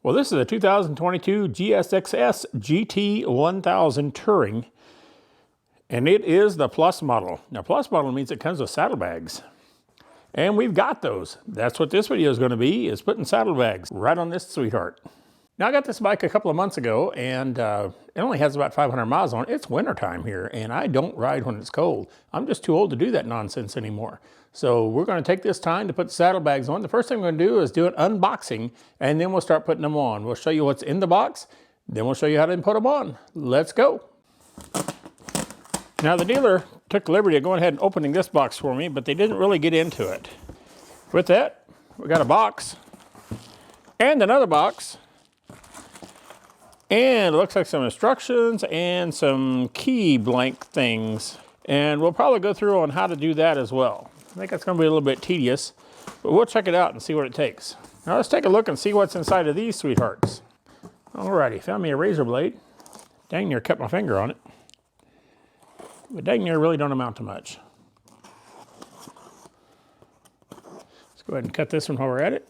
Well, this is a 2022 GSX-S1000GT 1000 Touring, and it is the Plus model. Now, Plus model means it comes with saddlebags, and we've got those. That's what this video is going to be, is putting saddlebags right on this sweetheart. Now, I got this bike a couple of months ago, and it only has about 500 miles on it. It's wintertime here, and I don't ride when it's cold. I'm just too old to do that nonsense anymore. So we're going to take this time to put saddlebags on. The first thing we're going to do is do an unboxing, and then we'll start putting them on. We'll show you what's in the box, then we'll show you how to put them on. Let's go. Now, the dealer took the liberty of going ahead and opening this box for me, but they didn't really get into it. With that, we got a box and another box. And it looks like some instructions and some key blank things. And we'll probably go through on how to do that as well. I think it's going to be a little bit tedious, but we'll check it out and see what it takes. Now let's take a look and see what's inside of these sweethearts. Alrighty, found me a razor blade. Dang near cut my finger on it. But dang near really don't amount to much. Let's go ahead and cut this one while we're at it.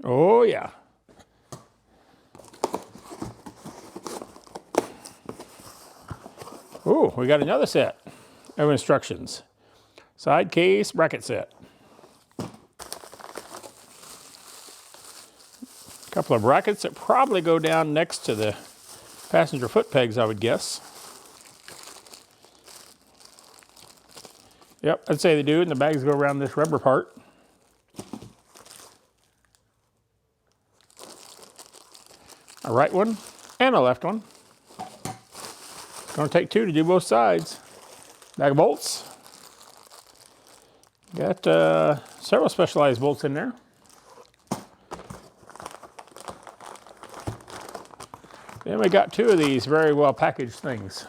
Oh yeah. Oh, we got another set of instructions. Side case bracket set. A couple of brackets that probably go down next to the passenger foot pegs, I would guess. Yep, I'd say they do, and the bags go around this rubber part. A right one and a left one. Gonna take two to do both sides. Bag of bolts. Got several specialized bolts in there. Then we got two of these very well packaged things.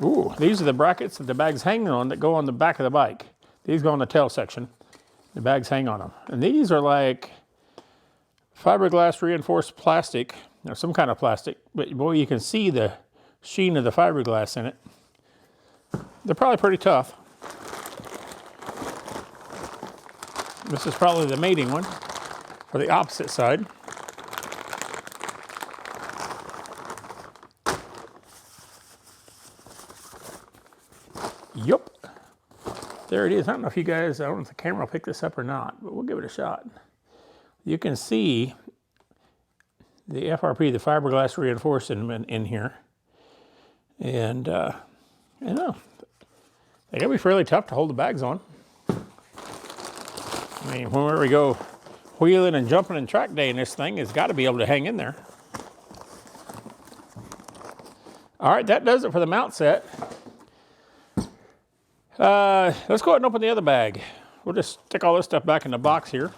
Ooh, these are the brackets that the bag's hanging on that go on the back of the bike. These go on the tail section. The bags hang on them. And these are like fiberglass reinforced plastic, or some kind of plastic, but boy, you can see the sheen of the fiberglass in it. They're probably pretty tough. This is probably the mating one for the opposite side. Yup. There it is. I don't know if you guys, I don't know if the camera will pick this up or not, but we'll give it a shot. You can see the FRP, the fiberglass reinforcement in here. And I know, they gotta be fairly tough to hold the bags on. I mean, whenever we go wheeling and jumping in track day in this thing, it's gotta be able to hang in there. All right, that does it for the mount set. Let's go ahead and open the other bag. We'll just stick all this stuff back in the box here.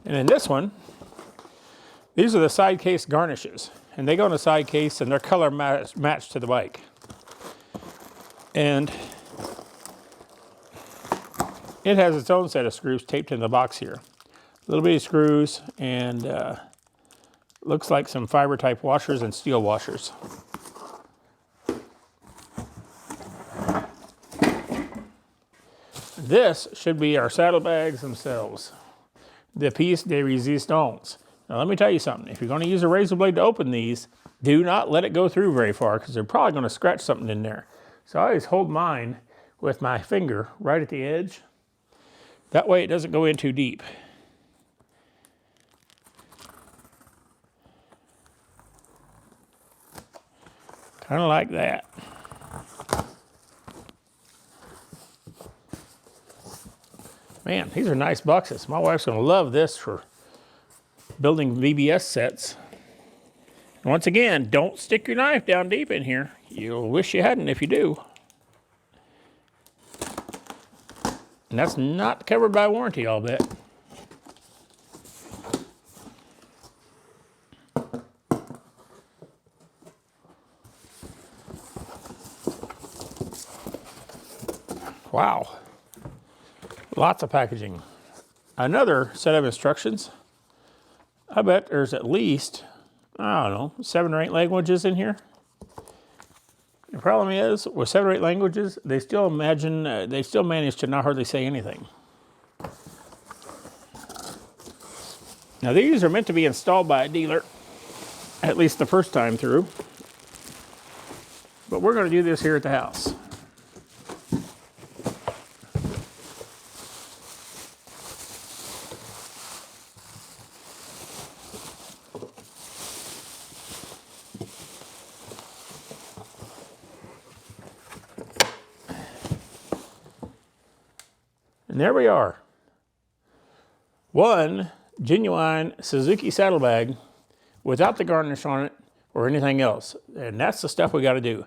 And in this one, these are the side case garnishes. And they go in the side case and they're color matched to the bike. And it has its own set of screws taped in the box here. Little bitty screws and looks like some fiber type washers and steel washers. This should be our saddlebags themselves. The piece de resistance. Now let me tell you something. If you're going to use a razor blade to open these, do not let it go through very far because they're probably going to scratch something in there. So I always hold mine with my finger right at the edge. That way it doesn't go in too deep. Kind of like that. Man, these are nice boxes. My wife's going to love this for building VBS sets. And once again, don't stick your knife down deep in here. You'll wish you hadn't if you do. And that's not covered by warranty, I'll bet. Lots of packaging. Another set of instructions. I bet there's at least, I don't know, 7 or 8 languages in here. The problem is, with 7 or 8 languages, they still manage to not hardly say anything. Now these are meant to be installed by a dealer, at least the first time through. But we're going to do this here at the house. And there we are. One genuine Suzuki Saddlebag without the garnish on it or anything else. And that's the stuff we got to do.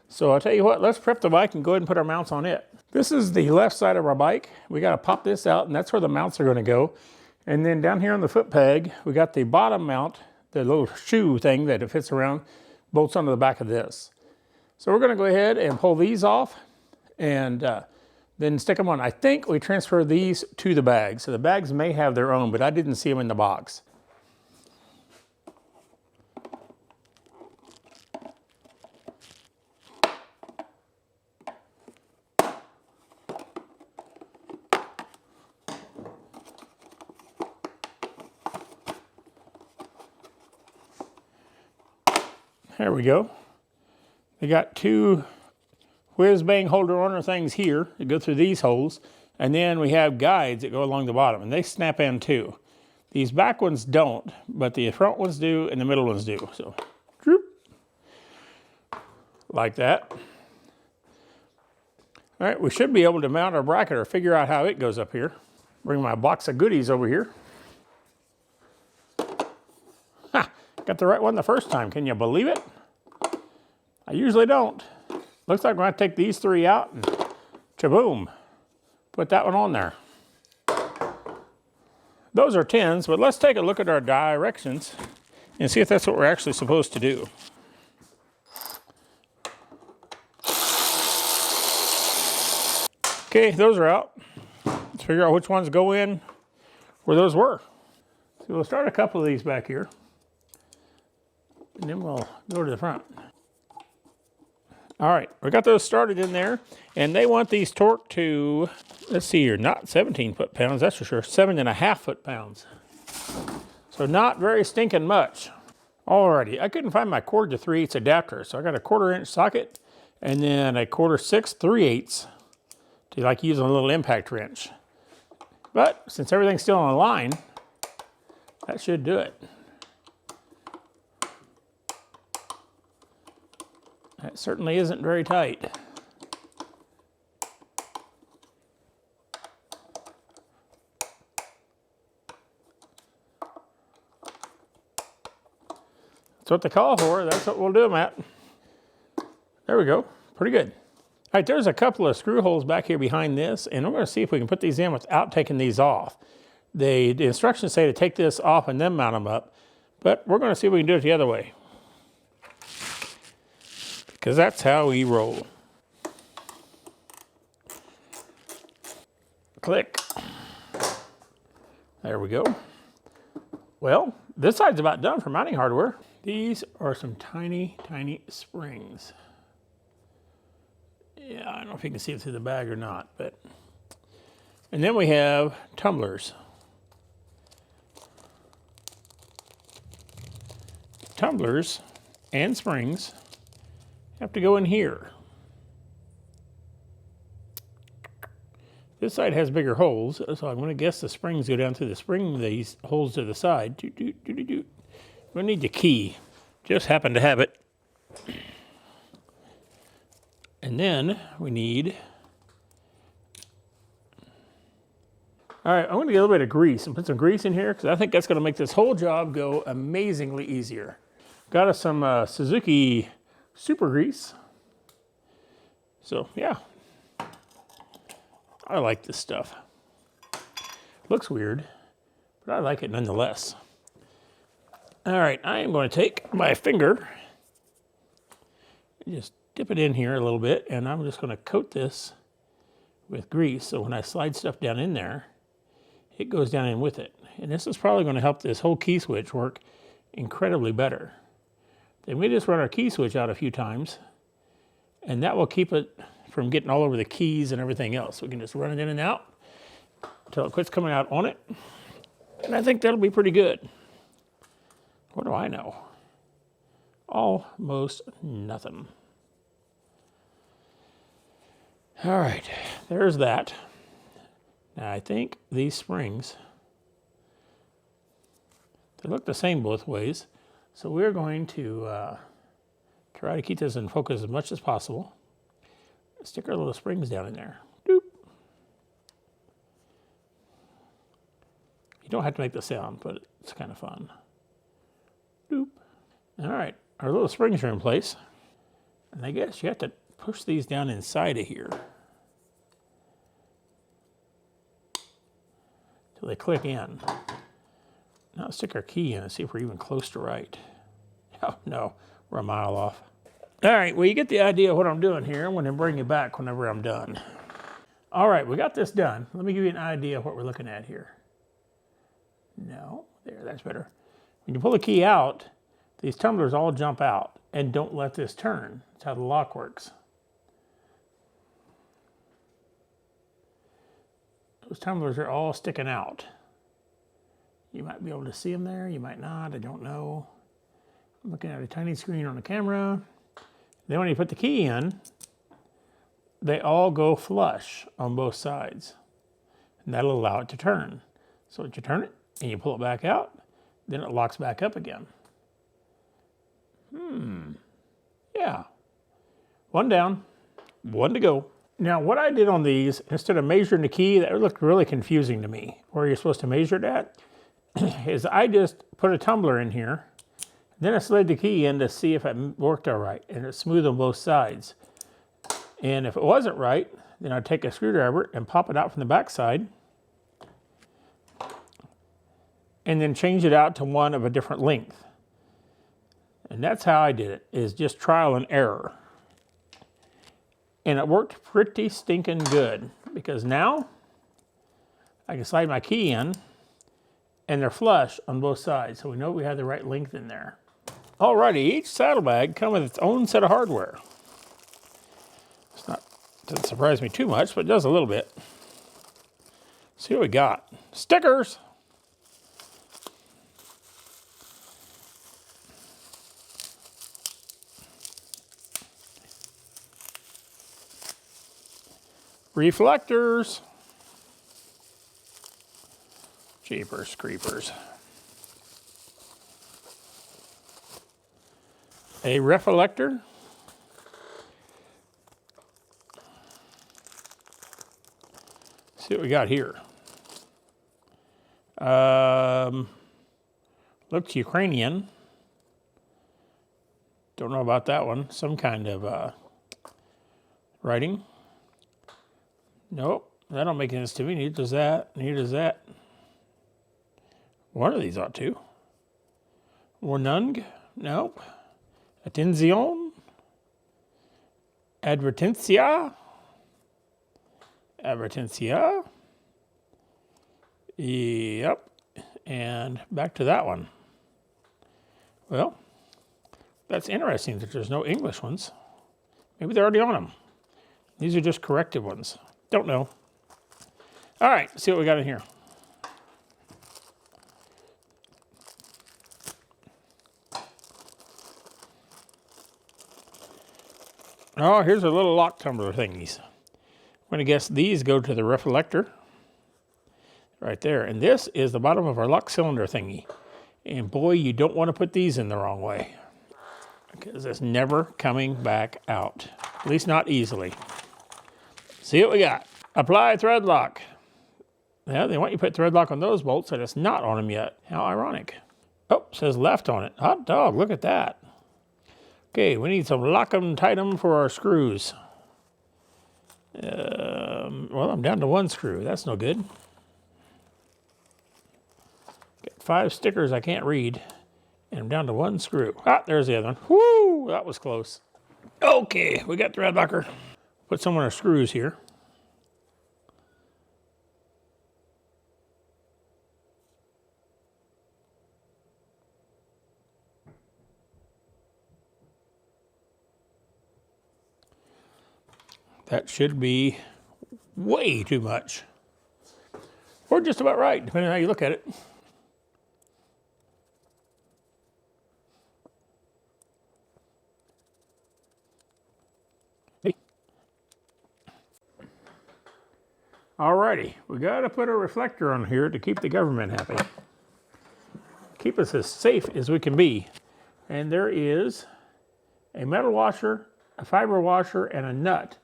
So I'll tell you what, let's prep the bike and go ahead and put our mounts on it. This is the left side of our bike. We got to pop this out, and that's where the mounts are going to go. And then down here on the foot peg, we got the bottom mount, the little shoe thing that it fits around, bolts onto the back of this. So we're going to go ahead and pull these off and then stick them on. I think we transfer these to the bag. So the bags may have their own, but I didn't see them in the box. There we go. They got 2 whiz-bang holder-on things here that go through these holes, and then we have guides that go along the bottom, and they snap in too. These back ones don't, but the front ones do, and the middle ones do. So, droop, like that. All right, we should be able to mount our bracket or figure out how it goes up here. Bring my box of goodies over here. Ha! Got the right one the first time. Can you believe it? I usually don't. Looks like we're going to take these 3 out and cha-boom, put that one on there. Those are 10s, but let's take a look at our directions and see if that's what we're actually supposed to do. Okay, those are out. Let's figure out which ones go in where those were. So we'll start a couple of these back here, and then we'll go to the front. All right, we got those started in there, and they want these torqued to, let's see here, not 17 foot-pounds, that's for sure, 7.5 foot-pounds. So not very stinking much. Alrighty, I couldn't find my 1/4 to 3/8 adapter, so I got a 1/4 inch socket, and then a 1/4 6 3/8 to like use a little impact wrench. But since everything's still on the line, that should do it. That certainly isn't very tight. That's what they call for. That's what we'll do them at. There we go. Pretty good. All right, there's a couple of screw holes back here behind this, and we're going to see if we can put these in without taking these off. The instructions say to take this off and then mount them up, but we're going to see if we can do it the other way, because that's how we roll. Click. There we go. Well, this side's about done for mounting hardware. These are some tiny, tiny springs. Yeah, I don't know if you can see it through the bag or not, but. And then we have tumblers. Tumblers and springs have to go in here. This side has bigger holes, so I'm going to guess the springs go down through the spring, these holes to the side. We need the key. Just happen to have it. And then we need, all right, I'm going to get a little bit of grease and put some grease in here because I think that's going to make this whole job go amazingly easier. Got us some Suzuki super grease. So yeah, I like this stuff. Looks weird, but I like it nonetheless. All right, I am going to take my finger and just dip it in here a little bit, and I'm just going to coat this with grease, so when I slide stuff down in there, it goes down in with it. And this is probably going to help this whole key switch work incredibly better. Then we just run our key switch out a few times, and that will keep it from getting all over the keys and everything else. We can just run it in and out until it quits coming out on it. And I think that'll be pretty good. What do I know? Almost nothing. All right, there's that. Now I think these springs, they look the same both ways. So we're going to try to keep this in focus as much as possible. Stick our little springs down in there. Doop. You don't have to make the sound, but it's kind of fun. Doop. All right, our little springs are in place. And I guess you have to push these down inside of here till they click in. Now let's stick our key in and see if we're even close to right. Oh, no, we're a mile off. All right, well, you get the idea of what I'm doing here. I'm going to bring you back whenever I'm done. All right, we got this done. Let me give you an idea of what we're looking at here. No, there, that's better. When you pull the key out, these tumblers all jump out, and don't let this turn. That's how the lock works. Those tumblers are all sticking out. You might be able to see them there, you might not, I don't know. I'm looking at a tiny screen on the camera. Then when you put the key in, they all go flush on both sides. And that'll allow it to turn. So you turn it and you pull it back out, then it locks back up again. Yeah. One down, one to go. Now what I did on these, instead of measuring the key, that looked really confusing to me, where you're supposed to measure it at, is I just put a tumbler in here, then I slid the key in to see if it worked all right, and it's smooth on both sides. And if it wasn't right, then I'd take a screwdriver and pop it out from the back side, and then change it out to one of a different length. And that's how I did it, is just trial and error. And it worked pretty stinking good, because now I can slide my key in and they're flush on both sides, so we know we have the right length in there. Alrighty, each saddlebag comes with its own set of hardware. Doesn't surprise me too much, but it does a little bit. See what we got. Stickers! Reflectors. Jeepers creepers. A reflector. See what we got here. Looks Ukrainian. Don't know about that one. Some kind of writing. Nope, that don't make sense to me. Neither does that. Neither does that. One of these ought to. Warnung? Nope. Attenzione? Advertencia? Advertencia? Yep. And back to that one. Well, that's interesting that there's no English ones. Maybe they're already on them. These are just corrected ones. Don't know. All right, see what we got in here. Oh, here's a little lock tumbler thingies. I'm going to guess these go to the reflector. Right there. And this is the bottom of our lock cylinder thingy. And boy, you don't want to put these in the wrong way, because it's never coming back out. At least not easily. See what we got. Apply thread lock. Yeah, they want you to put thread lock on those bolts, and it's not on them yet. How ironic. Oh, it says left on it. Hot dog, look at that. Okay, we need some lock 'em, tight 'em for our screws. Well, I'm down to one screw. That's no good. Got 5 stickers I can't read, and I'm down to one screw. Ah, there's the other one. Whoo, that was close. Okay, we got thread locker. Put some on our screws here. That should be way too much. Or just about right, depending on how you look at it. Alrighty, we gotta put a reflector on here to keep the government happy. Keep us as safe as we can be. And there is a metal washer, a fiber washer, and a nut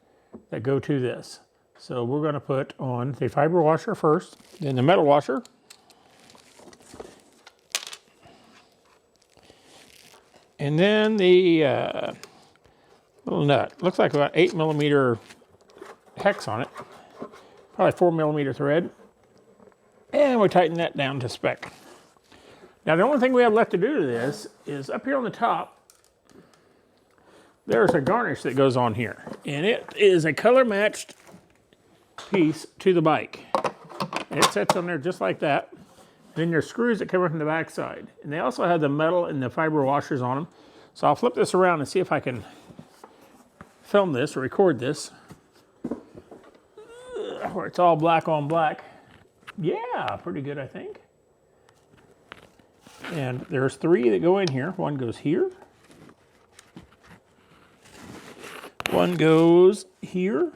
that go to this. So we're gonna put on the fiber washer first, then the metal washer. And then the little nut. Looks like about 8mm hex on it. Probably 4mm thread. And we tighten that down to spec. Now the only thing we have left to do to this is up here on the top, there's a garnish that goes on here. And it is a color matched piece to the bike. And it sits on there just like that. And then there's screws that come from the back side. And they also have the metal and the fiber washers on them. So I'll flip this around and see if I can film this or record this. Where it's all black on black. Yeah, pretty good, I think. And there's 3 that go in here. One goes here. One goes here.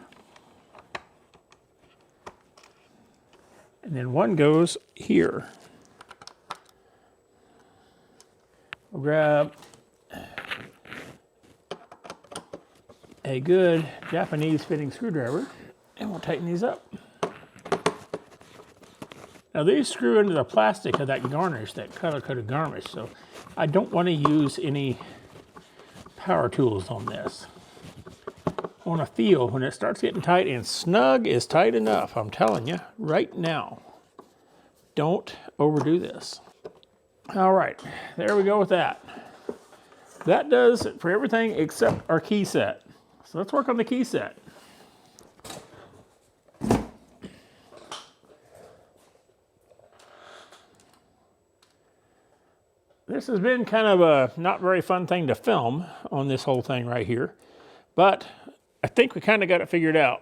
And then one goes here. We'll grab a good Japanese fitting screwdriver. And we'll tighten these up. Now these screw into the plastic of that garnish, that color-coded garnish, so I don't want to use any power tools on this. I want to feel when it starts getting tight, and snug is tight enough, I'm telling you, right now. Don't overdo this. All right, there we go with that. That does it for everything except our key set. So let's work on the key set. This has been kind of a not very fun thing to film on this whole thing right here, but I think we kind of got it figured out.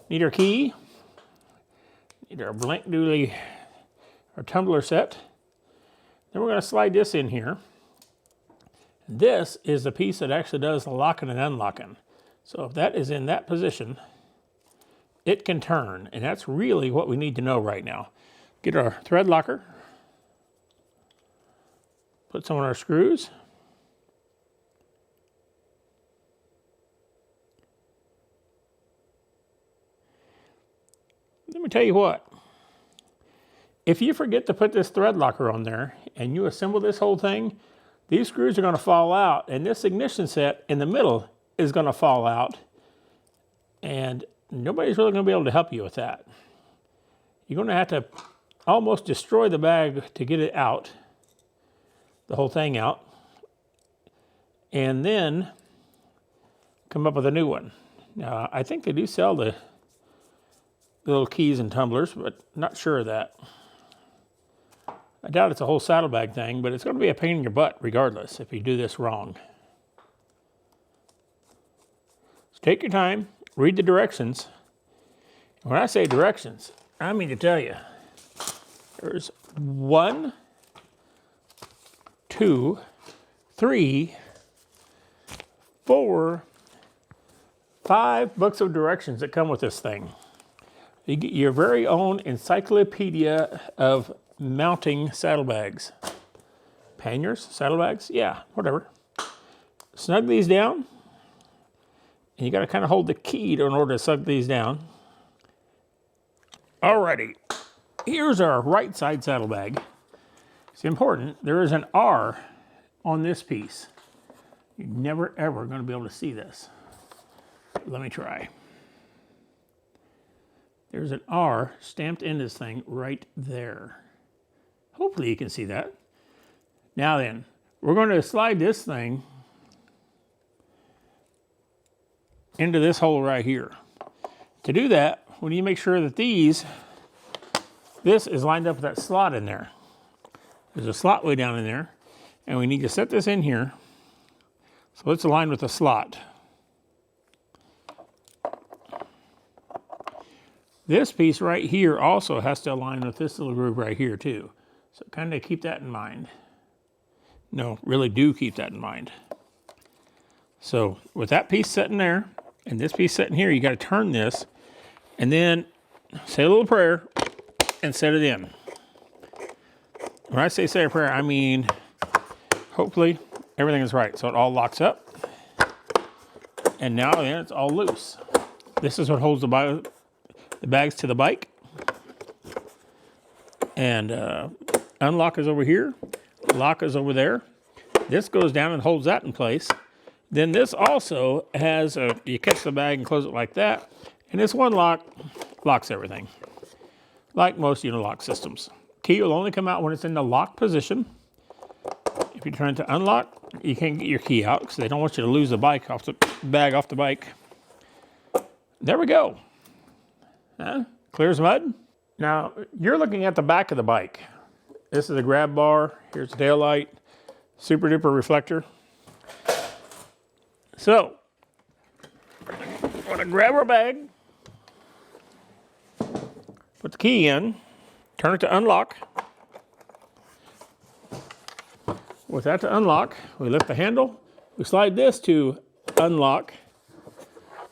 Need our key, need our blank dooley, our tumbler set. Then we're going to slide this in here. This is the piece that actually does the locking and unlocking. So if that is in that position, it can turn, and that's really what we need to know right now. Get our thread locker, put some on our screws. Let me tell you what, if you forget to put this thread locker on there and you assemble this whole thing, these screws are going to fall out, and this ignition set in the middle is going to fall out, and nobody's really going to be able to help you with that. You're going to have to almost destroy the bag to get it out, the whole thing out, and then come up with a new one. Now, I think they do sell the little keys and tumblers, but not sure of that. I doubt it's a whole saddlebag thing, but it's going to be a pain in your butt regardless if you do this wrong. So take your time, read the directions. When I say directions, I mean to tell you, there's 1, 2, 3, 4, 5 books of directions that come with this thing. You get your very own encyclopedia of mounting saddlebags. Panniers, saddlebags, yeah, whatever. Snug these down, and you got to kind of hold the key in order to snug these down. Alrighty. Here's our right side saddlebag. It's important. There is an R on this piece. You're never ever going to be able to see this. Let me try. There's an R stamped in this thing right there. Hopefully you can see that. Now then, we're going to slide this thing into this hole right here. To do that, we need to make sure that this is lined up with that slot in there. There's a slot way down in there, and we need to set this in here So it's aligned with the slot. This piece right here also has to align with this little groove right here too. So kind of keep that in mind. No, really do keep that in mind. So with that piece sitting there and this piece sitting here, you got to turn this and then say a little prayer and set it in. When I say a prayer, I mean hopefully everything is right. So it all locks up. And now then it's all loose. This is what holds the bags to the bike. And unlock is over here. Lock is over there. This goes down and holds that in place. Then this also has you catch the bag and close it like that. And this one lock locks everything. Like most unilock systems. Key will only come out when it's in the lock position. If you turn it to unlock, you can't get your key out because they don't want you to lose the bag off the bike. There we go. Clear as mud. Now, you're looking at the back of the bike. This is a grab bar. Here's the tail light. Super duper reflector. So, we're going to grab our bag, put the key in, turn it to unlock. With that to unlock, we lift the handle, we slide this to unlock,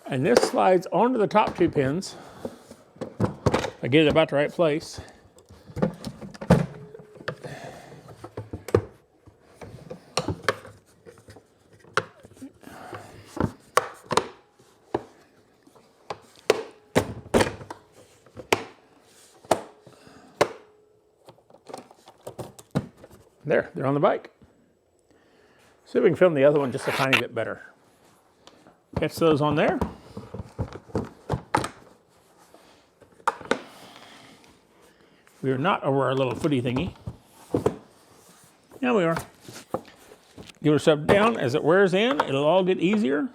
and this slides onto the top two pins. I get it about the right place. There, they're on the bike. See if we can film the other one just a tiny bit better. Catch those on there. We are not over our little footy thingy. Now we are. Give it a shove down. As it wears in, it'll all get easier.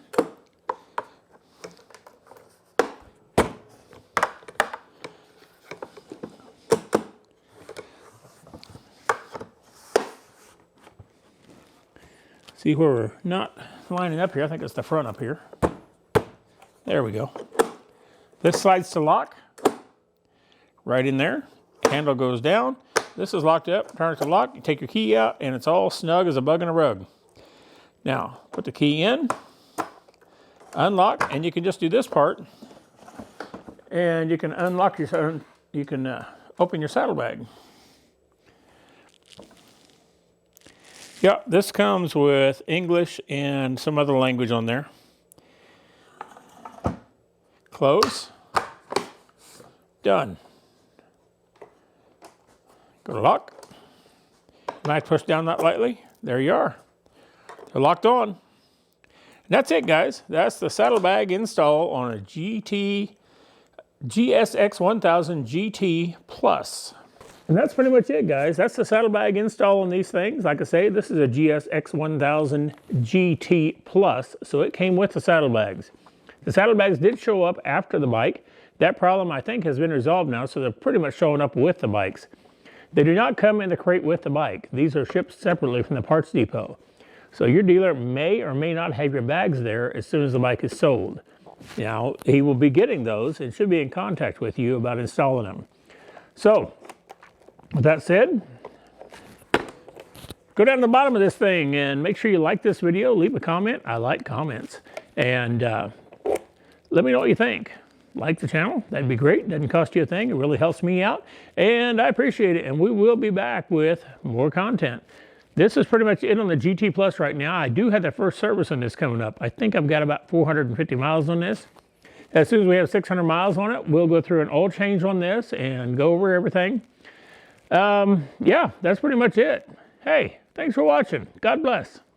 See where we're not lining up here? I think it's the front up here. There we go. This slides to lock. Right in there. Handle goes down. This is locked up. Turn it to lock. You take your key out, and it's all snug as a bug in a rug. Now, put the key in. Unlock, and you can just do this part. And you can unlock your. You can open your saddlebag. Yeah, this comes with English and some other language on there. Close. Done. Go to lock. Nice, push down that lightly. There you are. They're locked on. And that's it, guys. That's the saddlebag install on a GSX1000GT Plus. And that's pretty much it, guys. That's the saddlebag install on these things. Like I say, this is a GSX1000GT Plus, so it came with the saddlebags. The saddlebags did show up after the bike. That problem, I think, has been resolved now, so they're pretty much showing up with the bikes. They do not come in the crate with the bike. These are shipped separately from the parts depot. So your dealer may or may not have your bags there as soon as the bike is sold. Now, he will be getting those and should be in contact with you about installing them. So, with that said, go down to the bottom of this thing and make sure you like this video, leave a comment. I like comments. And let me know what you think. Like the channel, that'd be great. Doesn't cost you a thing. It really helps me out. And I appreciate it. And we will be back with more content. This is pretty much it on the GT Plus right now. I do have the first service on this coming up. I think I've got about 450 miles on this. As soon as we have 600 miles on it, we'll go through an oil change on this and go over everything. Yeah, that's pretty much it. Hey, thanks for watching. God bless.